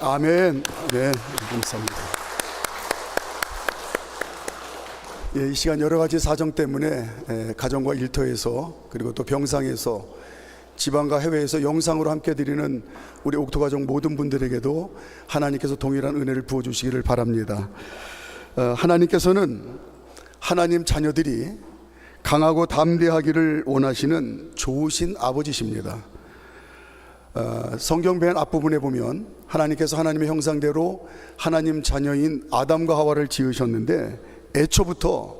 아멘. 네, 감사합니다. 예, 이 시간 여러 가지 사정 때문에 가정과 일터에서 그리고 또 병상에서 지방과 해외에서 영상으로 함께 드리는 우리 옥토가족 모든 분들에게도 하나님께서 동일한 은혜를 부어주시기를 바랍니다. 하나님께서는 하나님 자녀들이 강하고 담대하기를 원하시는 좋으신 아버지십니다. 성경 맨 앞부분에 보면 하나님께서 하나님의 형상대로 하나님 자녀인 아담과 하와를 지으셨는데 애초부터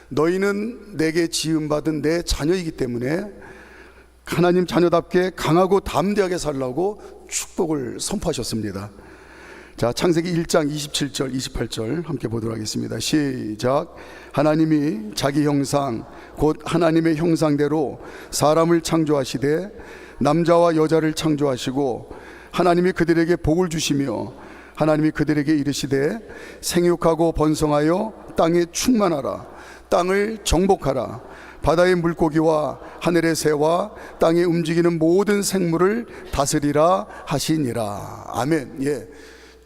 너희는 내게 지음받은 내 자녀이기 때문에 하나님 자녀답게 강하고 담대하게 살라고 축복을 선포하셨습니다. 자, 창세기 1장 27절 28절 함께 보도록 하겠습니다. 시작. 하나님이 자기 형상 곧 하나님의 형상대로 사람을 창조하시되 남자와 여자를 창조하시고 하나님이 그들에게 복을 주시며 하나님이 그들에게 이르시되 생육하고 번성하여 땅에 충만하라. 땅을 정복하라. 바다의 물고기와 하늘의 새와 땅에 움직이는 모든 생물을 다스리라 하시니라. 아멘. 예,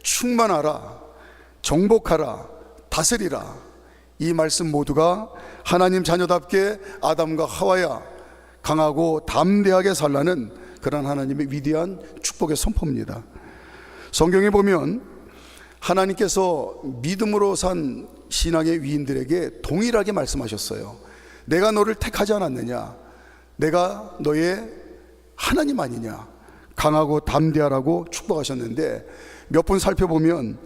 충만하라, 정복하라, 다스리라. 이 말씀 모두가 하나님 자녀답게 아담과 하와야 강하고 담대하게 살라는 그런 하나님의 위대한 축복의 선포입니다. 성경에 보면 하나님께서 믿음으로 산 신앙의 위인들에게 동일하게 말씀하셨어요. 내가 너를 택하지 않았느냐? 내가 너의 하나님 아니냐? 강하고 담대하라고 축복하셨는데 몇 분 살펴보면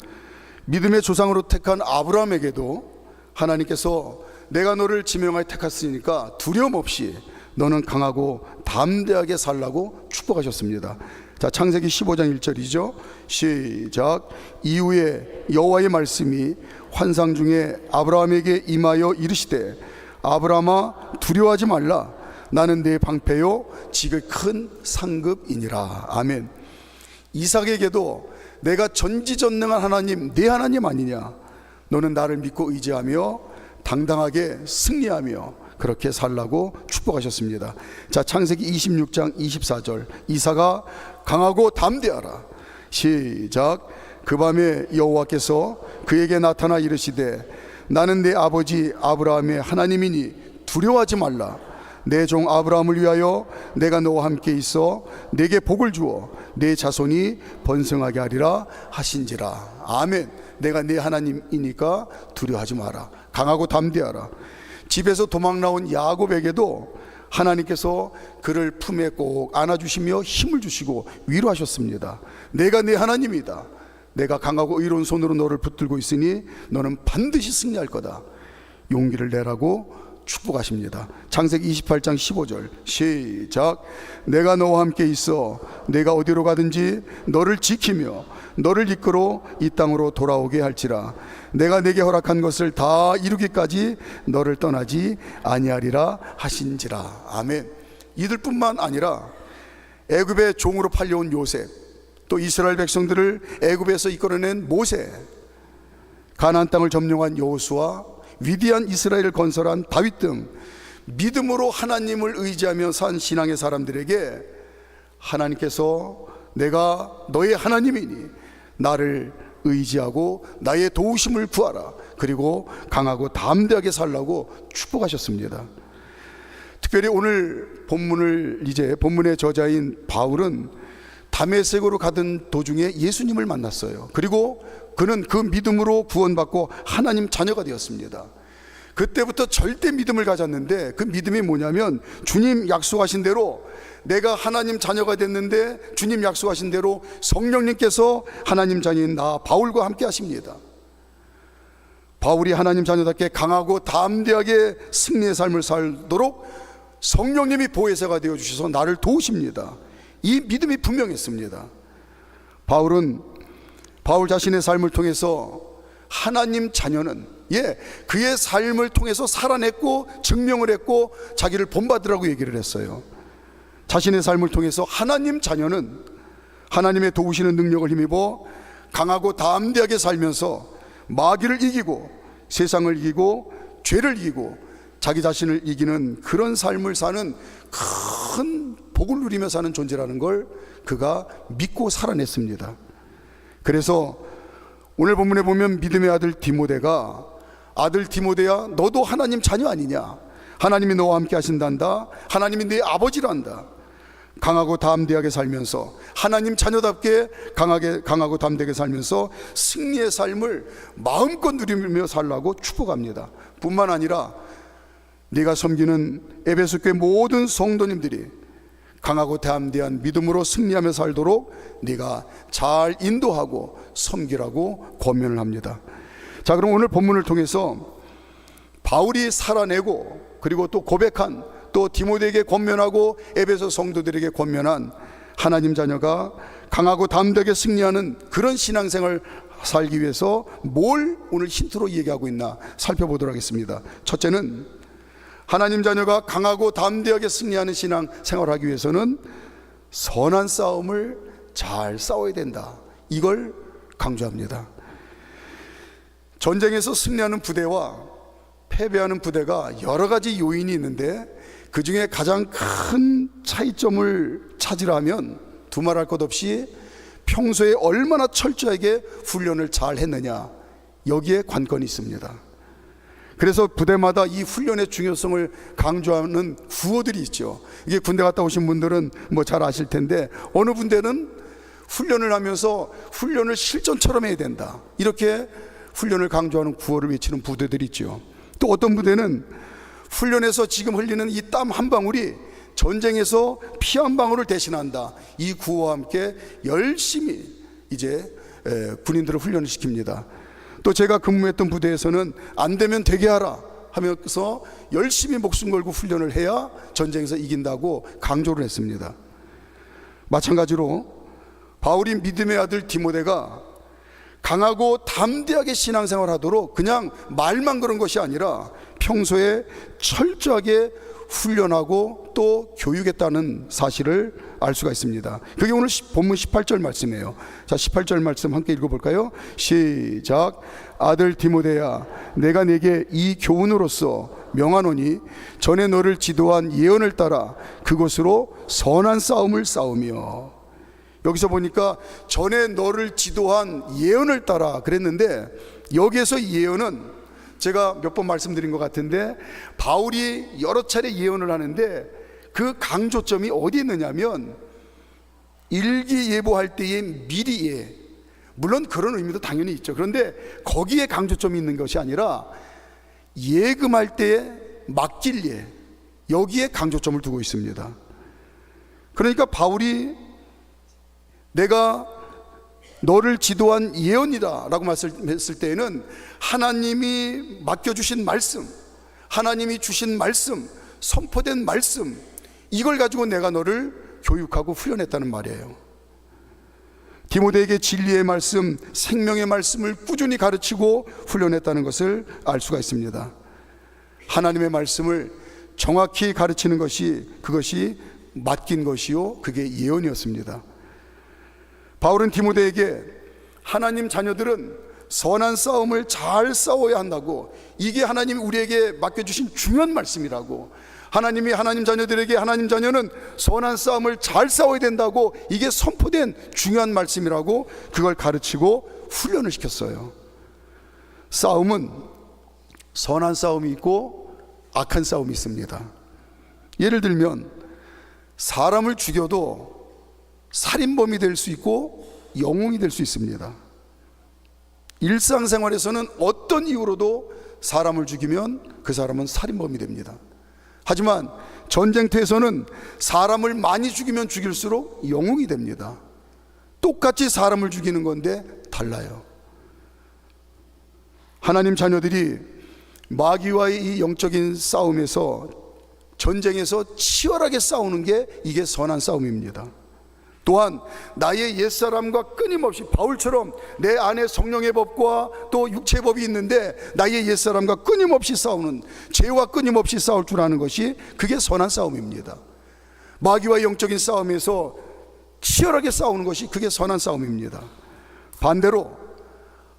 믿음의 조상으로 택한 아브라함에게도 하나님께서 내가 너를 지명하여 택했으니까 두려움 없이 너는 강하고 담대하게 살라고 축복하셨습니다. 자, 창세기 15장 1절이죠. 시작. 이후에 여호와의 말씀이 환상 중에 아브라함에게 임하여 이르시되 아브라함아 두려워하지 말라. 나는 네 방패요 지극히 큰 상급이니라. 아멘. 이삭에게도 내가 전지전능한 하나님 네 하나님 아니냐? 너는 나를 믿고 의지하며 당당하게 승리하며 그렇게 살라고 축복하셨습니다. 자, 창세기 26장 24절. 이사가 강하고 담대하라. 시작. 그 밤에 여호와께서 그에게 나타나 이르시되 나는 내 아버지 아브라함의 하나님이니 두려워하지 말라. 내 종 아브라함을 위하여 내가 너와 함께 있어 내게 복을 주어 내 자손이 번성하게 하리라 하신지라. 아멘. 내가 네 하나님이니까 두려워하지 마라. 강하고 담대하라. 집에서 도망 나온 야곱에게도 하나님께서 그를 품에 꼭 안아주시며 힘을 주시고 위로하셨습니다. 내가 네 하나님이다. 내가 강하고 의로운 손으로 너를 붙들고 있으니 너는 반드시 승리할 거다. 용기를 내라고 축복하십니다. 창세기 28장 15절. 시작. 내가 너와 함께 있어 내가 어디로 가든지 너를 지키며 너를 이끌어 이 땅으로 돌아오게 할지라. 내가 내게 허락한 것을 다 이루기까지 너를 떠나지 아니하리라 하신지라. 아멘. 이들뿐만 아니라 애굽의 종으로 팔려온 요셉, 또 이스라엘 백성들을 애굽에서 이끌어낸 모세, 가나안 땅을 점령한 여호수아, 위대한 이스라엘을 건설한 다윗 등 믿음으로 하나님을 의지하며 산 신앙의 사람들에게 하나님께서 내가 너의 하나님이니 나를 의지하고 나의 도우심을 구하라. 그리고 강하고 담대하게 살라고 축복하셨습니다. 특별히 오늘 본문의 저자인 바울은 다메섹으로 가던 도중에 예수님을 만났어요. 그리고 그는 그 믿음으로 구원받고 하나님 자녀가 되었습니다. 그때부터 절대 믿음을 가졌는데 그 믿음이 뭐냐면 주님 약속하신 대로 내가 하나님 자녀가 됐는데 주님 약속하신 대로 성령님께서 하나님 자녀인 나 바울과 함께 하십니다. 바울이 하나님 자녀답게 강하고 담대하게 승리의 삶을 살도록 성령님이 보혜사가 되어주셔서 나를 도우십니다. 이 믿음이 분명했습니다. 바울 자신의 삶을 통해서 하나님 자녀는 그의 삶을 통해서 살아냈고 증명을 했고 자기를 본받으라고 얘기를 했어요. 자신의 삶을 통해서 하나님 자녀는 하나님의 도우시는 능력을 힘입어 강하고 담대하게 살면서 마귀를 이기고 세상을 이기고 죄를 이기고 자기 자신을 이기는 그런 삶을 사는 큰 복을 누리며 사는 존재라는 걸 그가 믿고 살아냈습니다. 그래서 오늘 본문에 보면 믿음의 아들 디모데가 아들 디모데야 너도 하나님 자녀 아니냐, 하나님이 너와 함께 하신단다, 하나님이 네 아버지란다. 강하고 담대하게 살면서 하나님 자녀답게 강하고 담대하게 살면서 승리의 삶을 마음껏 누리며 살라고 축복합니다. 뿐만 아니라 네가 섬기는 에베소 교회 모든 성도님들이 강하고 담대한 믿음으로 승리하며 살도록 네가 잘 인도하고 섬기라고 권면을 합니다. 자, 그럼 오늘 본문을 통해서 바울이 살아내고 그리고 또 고백한, 또 디모데에게 권면하고 에베소 성도들에게 권면한 하나님 자녀가 강하고 담대하게 승리하는 그런 신앙생활을 살기 위해서 뭘 오늘 힌트로 얘기하고 있나 살펴보도록 하겠습니다. 첫째는 하나님 자녀가 강하고 담대하게 승리하는 신앙생활을 하기 위해서는 선한 싸움을 잘 싸워야 된다, 이걸 강조합니다. 전쟁에서 승리하는 부대와 패배하는 부대가 여러 가지 요인이 있는데 그 중에 가장 큰 차이점을 찾으라면 두말할 것 없이 평소에 얼마나 철저하게 훈련을 잘 했느냐, 여기에 관건이 있습니다. 그래서 부대마다 이 훈련의 중요성을 강조하는 구호들이 있죠. 이게 군대 갔다 오신 분들은 뭐 잘 아실 텐데, 어느 분대는 훈련을 하면서 훈련을 실전처럼 해야 된다, 이렇게 훈련을 강조하는 구호를 외치는 부대들이 있죠. 또 어떤 부대는 훈련에서 지금 흘리는 이 땀 한 방울이 전쟁에서 피 한 방울을 대신한다, 이 구호와 함께 열심히 이제 군인들을 훈련을 시킵니다. 또 제가 근무했던 부대에서는 안 되면 되게 하라 하면서 열심히 목숨 걸고 훈련을 해야 전쟁에서 이긴다고 강조를 했습니다. 마찬가지로 바울이 믿음의 아들 디모데가 강하고 담대하게 신앙생활 하도록 그냥 말만 그런 것이 아니라 평소에 철저하게 훈련하고 또 교육했다는 사실을 알 수가 있습니다. 그게 오늘 본문 18절 말씀이에요. 자, 18절 말씀 함께 읽어볼까요? 시작. 아들 디모데야, 내가 내게 이 교훈으로서 명하노니 전에 너를 지도한 예언을 따라 그것으로 선한 싸움을 싸우며. 여기서 보니까 전에 너를 지도한 예언을 따라 그랬는데, 여기에서 예언은 제가 몇 번 말씀드린 것 같은데 바울이 여러 차례 예언을 하는데 그 강조점이 어디 있느냐면 일기예보할 때의 미리예, 물론 그런 의미도 당연히 있죠. 그런데 거기에 강조점이 있는 것이 아니라 예금할 때의 막길예, 여기에 강조점을 두고 있습니다. 그러니까 바울이 내가 너를 지도한 예언이다 라고 말씀했을 때에는 하나님이 맡겨주신 말씀, 하나님이 주신 말씀, 선포된 말씀, 이걸 가지고 내가 너를 교육하고 훈련했다는 말이에요. 디모데에게 진리의 말씀, 생명의 말씀을 꾸준히 가르치고 훈련했다는 것을 알 수가 있습니다. 하나님의 말씀을 정확히 가르치는 것이, 그것이 맡긴 것이요, 그게 예언이었습니다. 바울은 디모데에게 하나님 자녀들은 선한 싸움을 잘 싸워야 한다고, 이게 하나님이 우리에게 맡겨주신 중요한 말씀이라고, 하나님이 하나님 자녀들에게 하나님 자녀는 선한 싸움을 잘 싸워야 된다고, 이게 선포된 중요한 말씀이라고 그걸 가르치고 훈련을 시켰어요. 싸움은 선한 싸움이 있고 악한 싸움이 있습니다. 예를 들면 사람을 죽여도 살인범이 될 수 있고 영웅이 될 수 있습니다. 일상생활에서는 어떤 이유로도 사람을 죽이면 그 사람은 살인범이 됩니다. 하지만 전쟁터에서는 사람을 많이 죽이면 죽일수록 영웅이 됩니다. 똑같이 사람을 죽이는 건데 달라요. 하나님 자녀들이 마귀와의 이 영적인 싸움에서, 전쟁에서 치열하게 싸우는 게 이게 선한 싸움입니다. 또한 나의 옛사람과 끊임없이, 바울처럼 내 안에 성령의 법과 또 육체의 법이 있는데 나의 옛사람과 끊임없이 싸우는, 죄와 끊임없이 싸울 줄 아는 것이, 그게 선한 싸움입니다. 마귀와 영적인 싸움에서 치열하게 싸우는 것이 그게 선한 싸움입니다. 반대로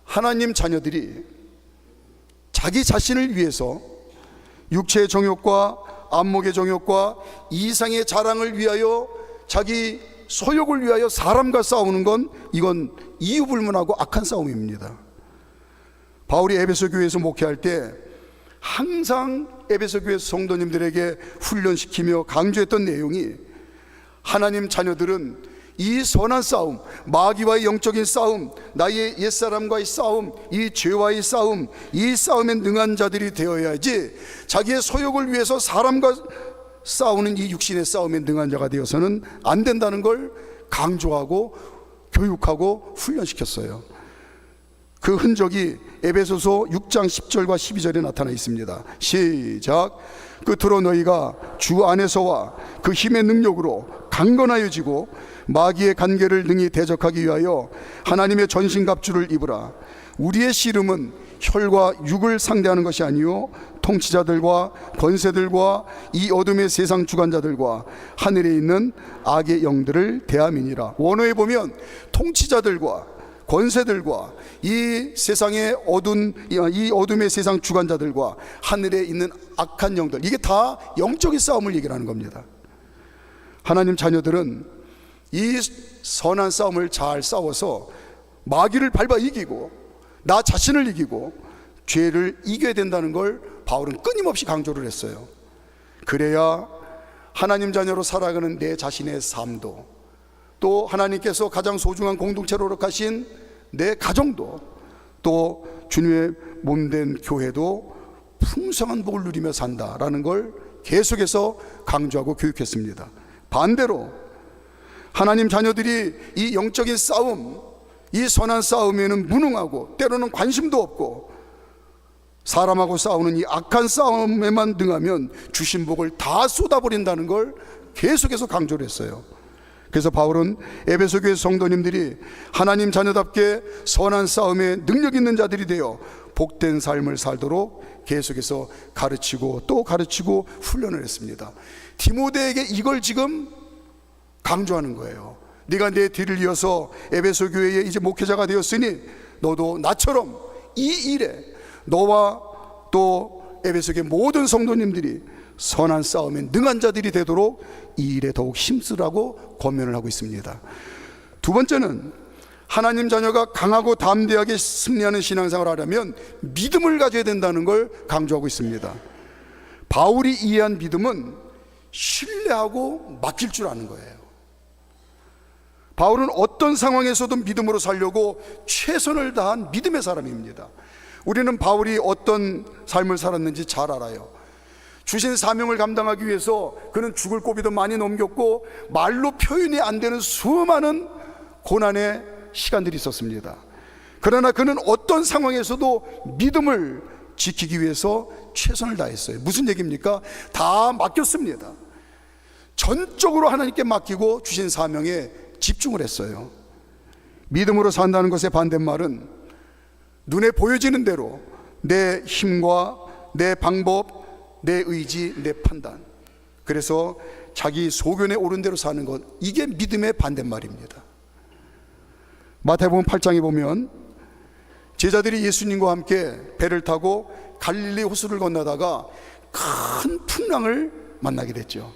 하나님 자녀들이 자기 자신을 위해서 육체의 정욕과 안목의 정욕과 이상의 자랑을 위하여 자기 소욕을 위하여 사람과 싸우는 건 이건 이유불문하고 악한 싸움입니다. 바울이 에베소 교회에서 목회할 때 항상 에베소 교회 성도님들에게 훈련시키며 강조했던 내용이, 하나님 자녀들은 이 선한 싸움, 마귀와의 영적인 싸움, 나의 옛사람과의 싸움, 이 죄와의 싸움, 이 싸움에 능한 자들이 되어야지 자기의 소욕을 위해서 사람과 싸우는 이 육신의 싸움에 능한 자가 되어서는 안 된다는 걸 강조하고 교육하고 훈련시켰어요. 그 흔적이 에베소서 6장 10절과 12절에 나타나 있습니다. 시작. 끝으로 너희가 주 안에서와 그 힘의 능력으로 강건하여지고 마귀의 간계를 능히 대적하기 위하여 하나님의 전신갑주를 입으라. 우리의 씨름은 혈과 육을 상대하는 것이 아니요 통치자들과 권세들과 이 어둠의 세상 주관자들과 하늘에 있는 악의 영들을 대함이니라. 원어에 보면 통치자들과 권세들과 이 세상의 이 어둠의 세상 주관자들과 하늘에 있는 악한 영들, 이게 다 영적인 싸움을 얘기하는 겁니다. 하나님 자녀들은 이 선한 싸움을 잘 싸워서 마귀를 밟아 이기고 나 자신을 이기고 죄를 이겨야 된다는 걸 바울은 끊임없이 강조를 했어요. 그래야 하나님 자녀로 살아가는 내 자신의 삶도, 또 하나님께서 가장 소중한 공동체로 허락하신 내 가정도, 또 주님의 몸된 교회도 풍성한 복을 누리며 산다라는 걸 계속해서 강조하고 교육했습니다. 반대로 하나님 자녀들이 이 영적인 싸움, 이 선한 싸움에는 무능하고 때로는 관심도 없고 사람하고 싸우는 이 악한 싸움에만 능하면 주신 복을 다 쏟아버린다는 걸 계속해서 강조를 했어요. 그래서 바울은 에베소 교회 성도님들이 하나님 자녀답게 선한 싸움에 능력 있는 자들이 되어 복된 삶을 살도록 계속해서 가르치고 또 가르치고 훈련을 했습니다. 디모데에게 이걸 지금 강조하는 거예요. 네가 내 뒤를 이어서 에베소 교회에 이제 목회자가 되었으니 너도 나처럼 이 일에 너와 또 에베소 교회 모든 성도님들이 선한 싸움에 능한 자들이 되도록 이 일에 더욱 힘쓰라고 권면을 하고 있습니다. 두 번째는 하나님 자녀가 강하고 담대하게 승리하는 신앙생활을 하려면 믿음을 가져야 된다는 걸 강조하고 있습니다. 바울이 이해한 믿음은 신뢰하고 맡길 줄 아는 거예요. 바울은 어떤 상황에서도 믿음으로 살려고 최선을 다한 믿음의 사람입니다. 우리는 바울이 어떤 삶을 살았는지 잘 알아요. 주신 사명을 감당하기 위해서 그는 죽을 고비도 많이 넘겼고 말로 표현이 안 되는 수많은 고난의 시간들이 있었습니다. 그러나 그는 어떤 상황에서도 믿음을 지키기 위해서 최선을 다했어요. 무슨 얘기입니까? 다 맡겼습니다. 전적으로 하나님께 맡기고 주신 사명에 집중을 했어요. 믿음으로 산다는 것의 반대말은 눈에 보여지는 대로 내 힘과 내 방법, 내 의지, 내 판단, 그래서 자기 소견에 오른 대로 사는 것, 이게 믿음의 반대말입니다. 마태복음 8장에 보면 제자들이 예수님과 함께 배를 타고 갈릴리 호수를 건너다가 큰 풍랑을 만나게 됐죠.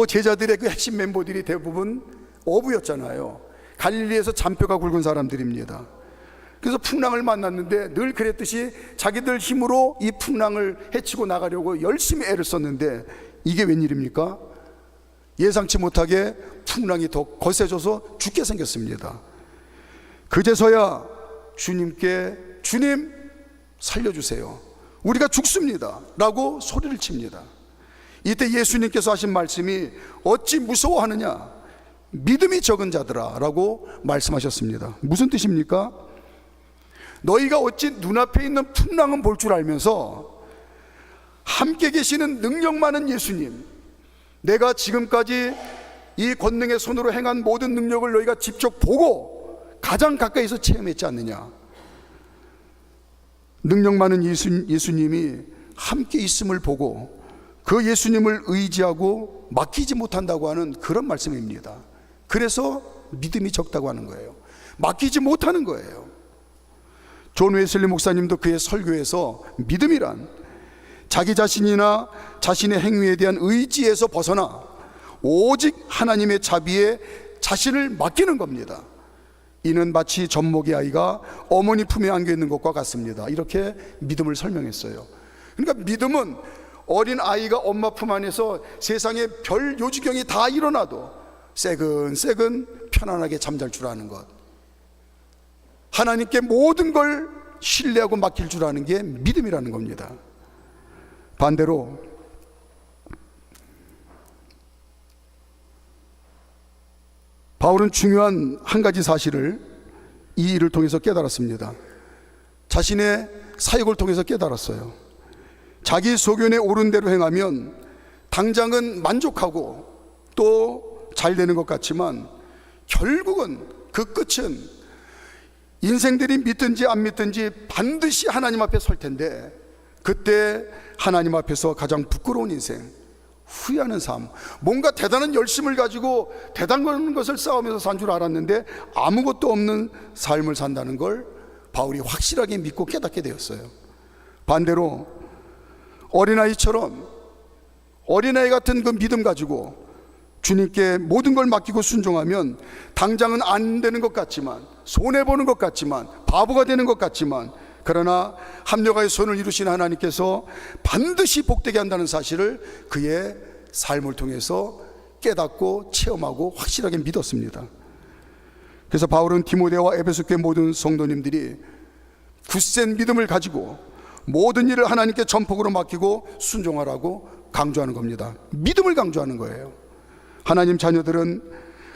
제자들의 그 핵심 멤버들이 대부분 어부였잖아요. 갈릴리에서 잔뼈가 굵은 사람들입니다. 그래서 풍랑을 만났는데 늘 그랬듯이 자기들 힘으로 이 풍랑을 헤치고 나가려고 열심히 애를 썼는데 이게 웬일입니까? 예상치 못하게 풍랑이 더 거세져서 죽게 생겼습니다. 그제서야 주님께 주님 살려주세요, 우리가 죽습니다 라고 소리를 칩니다. 이때 예수님께서 하신 말씀이 어찌 무서워하느냐, 믿음이 적은 자들아 라고 말씀하셨습니다. 무슨 뜻입니까? 너희가 어찌 눈앞에 있는 풍랑은 볼 줄 알면서 함께 계시는 능력 많은 예수님, 내가 지금까지 이 권능의 손으로 행한 모든 능력을 너희가 직접 보고 가장 가까이서 체험했지 않느냐. 능력 많은 예수님이 함께 있음을 보고 그 예수님을 의지하고 맡기지 못한다고 하는 그런 말씀입니다. 그래서 믿음이 적다고 하는 거예요. 맡기지 못하는 거예요. 존 웨슬리 목사님도 그의 설교에서 믿음이란 자기 자신이나 자신의 행위에 대한 의지에서 벗어나 오직 하나님의 자비에 자신을 맡기는 겁니다. 이는 마치 젖먹이 아이가 어머니 품에 안겨 있는 것과 같습니다. 이렇게 믿음을 설명했어요. 그러니까 믿음은 어린 아이가 엄마 품 안에서 세상에 별 요지경이 다 일어나도 새근새근 편안하게 잠잘 줄 아는 것, 하나님께 모든 걸 신뢰하고 맡길 줄 아는 게 믿음이라는 겁니다. 반대로 바울은 중요한 한 가지 사실을 이 일을 통해서 깨달았습니다. 자신의 사역을 통해서 깨달았어요. 자기 소견에 옳은 대로 행하면 당장은 만족하고 또 잘 되는 것 같지만 결국은 그 끝은 인생들이 믿든지 안 믿든지 반드시 하나님 앞에 설 텐데, 그때 하나님 앞에서 가장 부끄러운 인생, 후회하는 삶, 뭔가 대단한 열심을 가지고 대단한 것을 쌓으면서 산 줄 알았는데 아무것도 없는 삶을 산다는 걸 바울이 확실하게 믿고 깨닫게 되었어요. 반대로 어린아이처럼, 어린아이 같은 그 믿음 가지고 주님께 모든 걸 맡기고 순종하면 당장은 안 되는 것 같지만, 손해보는 것 같지만, 바보가 되는 것 같지만, 그러나 합력하여 손을 이루신 하나님께서 반드시 복되게 한다는 사실을 그의 삶을 통해서 깨닫고 체험하고 확실하게 믿었습니다. 그래서 바울은 디모데와 에베소 교회 모든 성도님들이 굳센 믿음을 가지고 모든 일을 하나님께 전폭으로 맡기고 순종하라고 강조하는 겁니다. 믿음을 강조하는 거예요. 하나님 자녀들은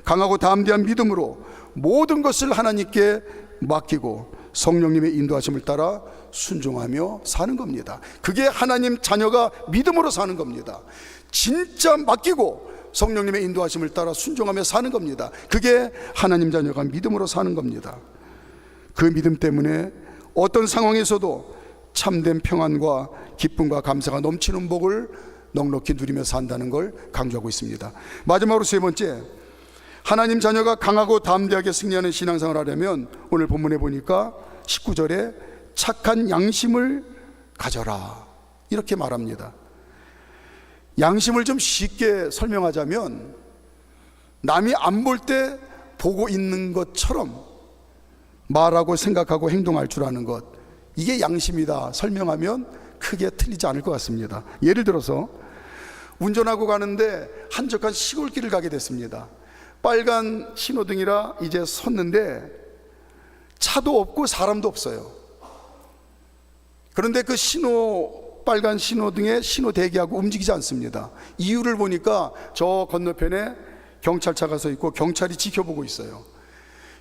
강하고 담대한 믿음으로 모든 것을 하나님께 맡기고 성령님의 인도하심을 따라 순종하며 사는 겁니다. 그게 하나님 자녀가 믿음으로 사는 겁니다. 진짜 맡기고 성령님의 인도하심을 따라 순종하며 사는 겁니다. 그게 하나님 자녀가 믿음으로 사는 겁니다. 그 믿음 때문에 어떤 상황에서도 참된 평안과 기쁨과 감사가 넘치는 복을 넉넉히 누리며 산다는 걸 강조하고 있습니다. 마지막으로 세 번째, 하나님 자녀가 강하고 담대하게 승리하는 신앙생활을 하려면 오늘 본문에 보니까 19절에 착한 양심을 가져라 이렇게 말합니다. 양심을 좀 쉽게 설명하자면 남이 안 볼 때 보고 있는 것처럼 말하고 생각하고 행동할 줄 아는 것, 이게 양심이다 설명하면 크게 틀리지 않을 것 같습니다. 예를 들어서 운전하고 가는데 한적한 시골길을 가게 됐습니다. 빨간 신호등이라 이제 섰는데 차도 없고 사람도 없어요. 그런데 그 빨간 신호등에 신호 대기하고 움직이지 않습니다. 이유를 보니까 저 건너편에 경찰차가 서 있고 경찰이 지켜보고 있어요.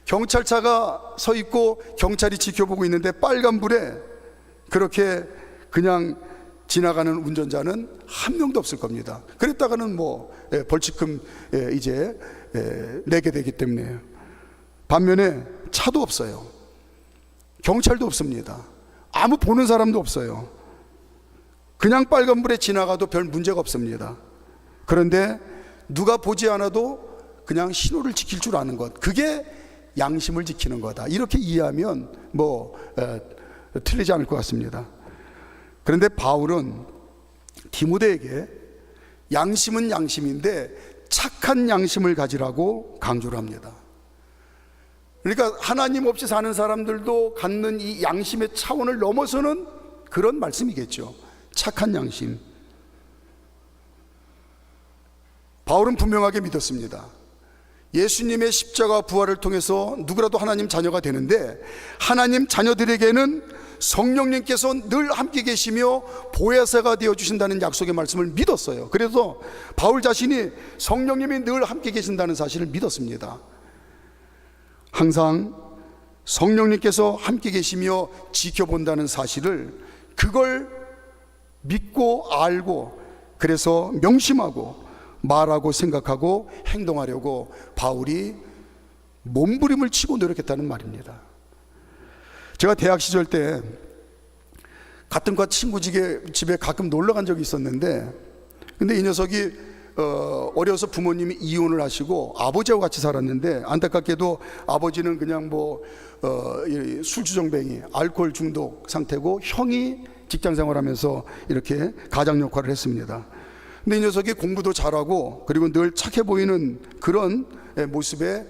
경찰차가 서 있고 경찰이 지켜보고 있는데 빨간불에 그렇게 그냥 지나가는 운전자는 한 명도 없을 겁니다. 그랬다가는 벌칙금 이제 내게 되기 때문에. 반면에 차도 없어요. 경찰도 없습니다. 아무 보는 사람도 없어요. 그냥 빨간불에 지나가도 별 문제가 없습니다. 그런데 누가 보지 않아도 그냥 신호를 지킬 줄 아는 것, 그게 양심을 지키는 거다, 이렇게 이해하면 틀리지 않을 것 같습니다. 그런데 바울은 디모데에게 양심은 양심인데 착한 양심을 가지라고 강조를 합니다. 그러니까 하나님 없이 사는 사람들도 갖는 이 양심의 차원을 넘어서는 그런 말씀이겠죠. 착한 양심. 바울은 분명하게 믿었습니다. 예수님의 십자가 부활을 통해서 누구라도 하나님 자녀가 되는데, 하나님 자녀들에게는 성령님께서 늘 함께 계시며 보혜사가 되어주신다는 약속의 말씀을 믿었어요. 그래서 바울 자신이 성령님이 늘 함께 계신다는 사실을 믿었습니다. 항상 성령님께서 함께 계시며 지켜본다는 사실을, 그걸 믿고 알고, 그래서 명심하고 말하고 생각하고 행동하려고 바울이 몸부림을 치고 노력했다는 말입니다. 제가 대학 시절 때 같은 과 친구 집에 가끔 놀러 간 적이 있었는데, 근데 이 녀석이 어려서 부모님이 이혼을 하시고 아버지하고 같이 살았는데, 안타깝게도 아버지는 그냥 술주정뱅이, 알코올 중독 상태고, 형이 직장 생활하면서 이렇게 가장 역할을 했습니다. 근데 이 녀석이 공부도 잘하고 그리고 늘 착해 보이는 그런 모습에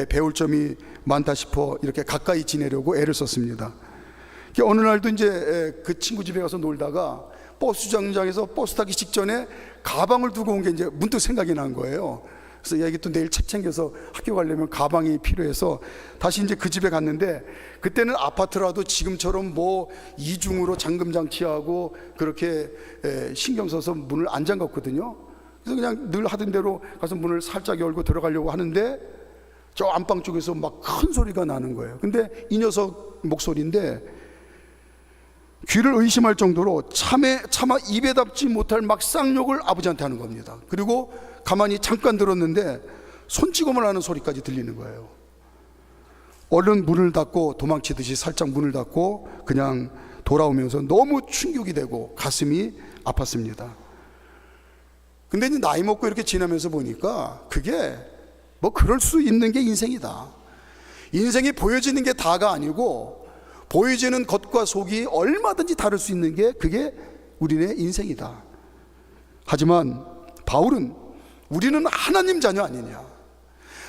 배울 점이 많다 싶어 이렇게 가까이 지내려고 애를 썼습니다. 어느 날도 이제 그 친구 집에 가서 놀다가 버스 정류장에서 버스 타기 직전에 가방을 두고 온 게 이제 문득 생각이 난 거예요. 그래서 야, 이게 또 내일 책 챙겨서 학교 가려면 가방이 필요해서 다시 이제 그 집에 갔는데, 그때는 아파트라도 지금처럼 뭐 이중으로 잠금 장치하고 그렇게 신경 써서 문을 안 잠갔거든요. 그래서 그냥 늘 하던 대로 가서 문을 살짝 열고 들어가려고 하는데 저 안방 쪽에서 막 큰 소리가 나는 거예요. 근데 이 녀석 목소리인데 귀를 의심할 정도로 차마 입에 담지 못할 막 쌍욕을 아버지한테 하는 겁니다. 그리고 가만히 잠깐 들었는데 손찌검을 하는 소리까지 들리는 거예요. 얼른 문을 닫고 도망치듯이 살짝 문을 닫고 그냥 돌아오면서 너무 충격이 되고 가슴이 아팠습니다. 근데 이제 나이 먹고 이렇게 지나면서 보니까 그게 뭐 그럴 수 있는 게 인생이다. 인생이 보여지는 게 다가 아니고 보여지는 겉과 속이 얼마든지 다를 수 있는 게 그게 우리네 인생이다. 하지만 바울은 우리는 하나님 자녀 아니냐,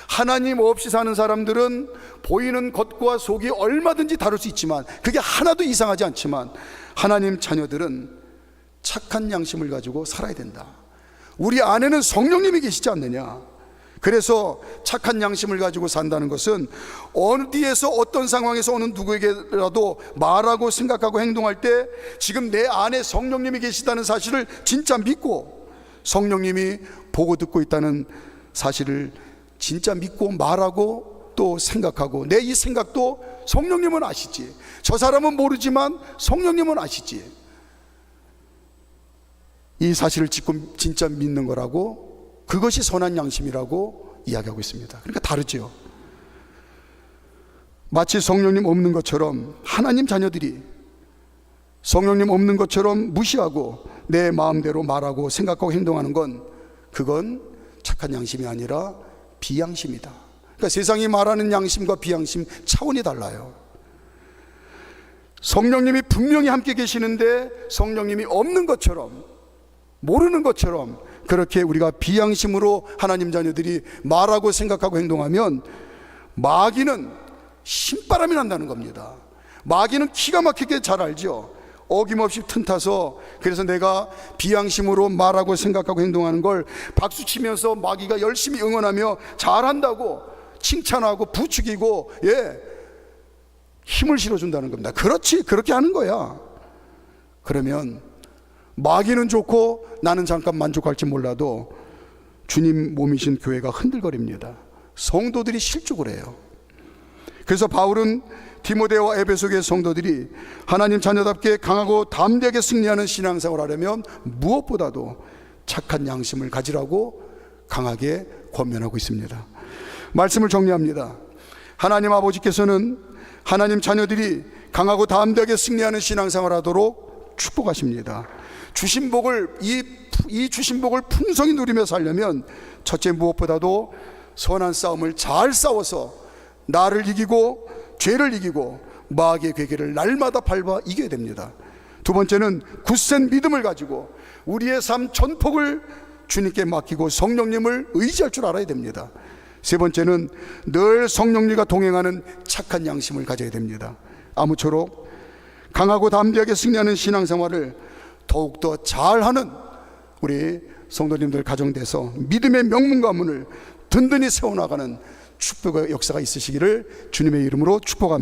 하나님 없이 사는 사람들은 보이는 겉과 속이 얼마든지 다를 수 있지만 그게 하나도 이상하지 않지만 하나님 자녀들은 착한 양심을 가지고 살아야 된다. 우리 안에는 성령님이 계시지 않느냐. 그래서 착한 양심을 가지고 산다는 것은 어디에서 어떤 상황에서 어느 누구에게라도 말하고 생각하고 행동할 때 지금 내 안에 성령님이 계시다는 사실을 진짜 믿고 성령님이 보고 듣고 있다는 사실을 진짜 믿고 말하고 또 생각하고, 내 이 생각도 성령님은 아시지, 저 사람은 모르지만 성령님은 아시지, 이 사실을 진짜 믿는 거라고, 그것이 선한 양심이라고 이야기하고 있습니다. 그러니까 다르죠. 마치 성령님 없는 것처럼 하나님 자녀들이 성령님 없는 것처럼 무시하고 내 마음대로 말하고 생각하고 행동하는 건, 그건 착한 양심이 아니라 비양심이다. 그러니까 세상이 말하는 양심과 비양심 차원이 달라요. 성령님이 분명히 함께 계시는데 성령님이 없는 것처럼, 모르는 것처럼 그렇게 우리가 비양심으로 하나님 자녀들이 말하고 생각하고 행동하면 마귀는 신바람이 난다는 겁니다. 마귀는 기가 막히게 잘 알죠. 어김없이 틈타서, 그래서 내가 비양심으로 말하고 생각하고 행동하는 걸 박수치면서 마귀가 열심히 응원하며 잘한다고 칭찬하고 부추기고 힘을 실어준다는 겁니다. 그렇지, 그렇게 하는 거야. 그러면 마귀는 좋고 나는 잠깐 만족할지 몰라도 주님 몸이신 교회가 흔들거립니다. 성도들이 실족을 해요. 그래서 바울은 디모데와 에베소교회 성도들이 하나님 자녀답게 강하고 담대하게 승리하는 신앙생활을 하려면 무엇보다도 착한 양심을 가지라고 강하게 권면하고 있습니다. 말씀을 정리합니다. 하나님 아버지께서는 하나님 자녀들이 강하고 담대하게 승리하는 신앙생활을 하도록 축복하십니다. 주신 복을, 이 주신 복을 풍성히 누리며 살려면 첫째, 무엇보다도 선한 싸움을 잘 싸워서 나를 이기고 죄를 이기고 마귀의 괴계를 날마다 밟아 이겨야 됩니다. 두 번째는 굳센 믿음을 가지고 우리의 삶 전폭을 주님께 맡기고 성령님을 의지할 줄 알아야 됩니다. 세 번째는 늘 성령님과 동행하는 착한 양심을 가져야 됩니다. 아무쪼록 강하고 담대하게 승리하는 신앙생활을 더욱더 잘하는 우리 성도님들 가정돼서 믿음의 명문 가문을 든든히 세워나가는 축복의 역사가 있으시기를 주님의 이름으로 축복합니다.